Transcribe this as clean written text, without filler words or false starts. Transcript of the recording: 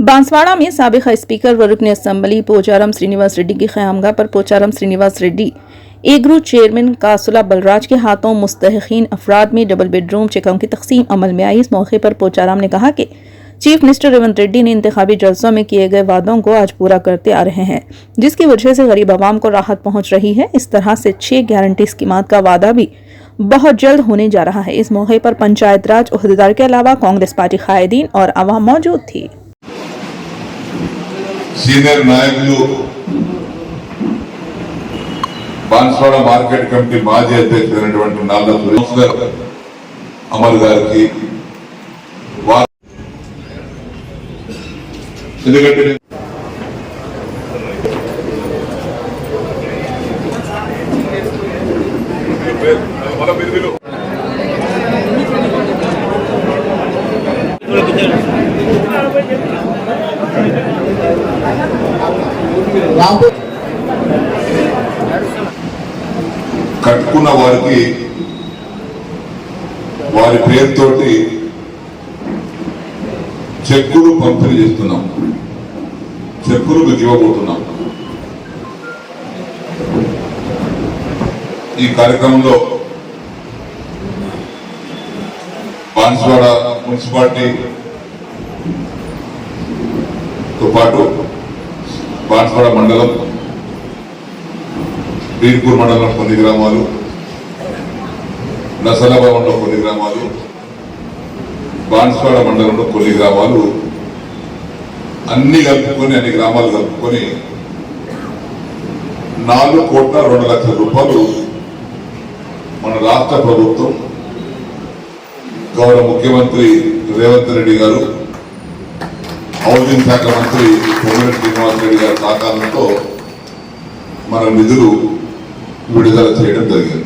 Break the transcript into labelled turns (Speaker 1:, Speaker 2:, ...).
Speaker 1: बांसवाड़ा में साबिक़ स्पीकर व रुकन असम्बली पोचाराम श्रीनिवास रेड्डी की क़यामगाह पर पोचाराम श्रीनिवास रेड्डी ए ग्रुप चेयरमैन कासुला बलराज के हाथों मुस्तहिक़ीन अफराद में डबल बेडरूम चेकों की तक़सीम अमल में आई। इस मौके पर पोचाराम ने कहा कि चीफ मिनिस्टर रेवंत रेड्डी ने इंतखाबी जलसों में किए गए वादों को आज पूरा करते आ रहे हैं, जिसकी वजह से गरीब आवाम को राहत पहुंच रही है। इस तरह से 6 गारंटी स्कीमात का वादा भी बहुत जल्द होने जा रहा है। इस मौके पर पंचायत राज ओहदेदार के अलावा कांग्रेस पार्टी कायदीन और आवाम मौजूद थी।
Speaker 2: सीनियर नायकुलु बांसवाड़ा మార్కెట్ కమిటీ మాజీ అధ్యక్షుడైనటువంటి నాల్లా సురేష్ గారు అమర్ గారికి ఎందుకంటే కట్టుకున్న వారికి వారి పేరుతోటి చెక్కులు పంపిణీ చేస్తున్నాం, చెక్కులు మీకు ఇవ్వబోతున్నాం। ఈ కార్యక్రమంలో బాన్స్వాడ మున్సిపాలిటీతో పాటు బాన్స్వాడ మండలం, బీర్పూర్ మండలం కొన్ని గ్రామాలు, నసలాబాద్లో కొన్ని గ్రామాలు, బాన్స్వాడ మండలంలో కొన్ని గ్రామాలు అన్ని గ్రామాలు కలుపుకొని 4,02,00,000 రూపాయలు మన రాష్ట్ర ప్రభుత్వం గౌరవ ముఖ్యమంత్రి రేవంత్ రెడ్డి గారు, హౌసింగ్ శాఖ మంత్రి పొంగులేటి శ్రీనివాస్ రెడ్డి గారి సహకారంతో మన నిధులు విడుదల చేయడం జరిగింది।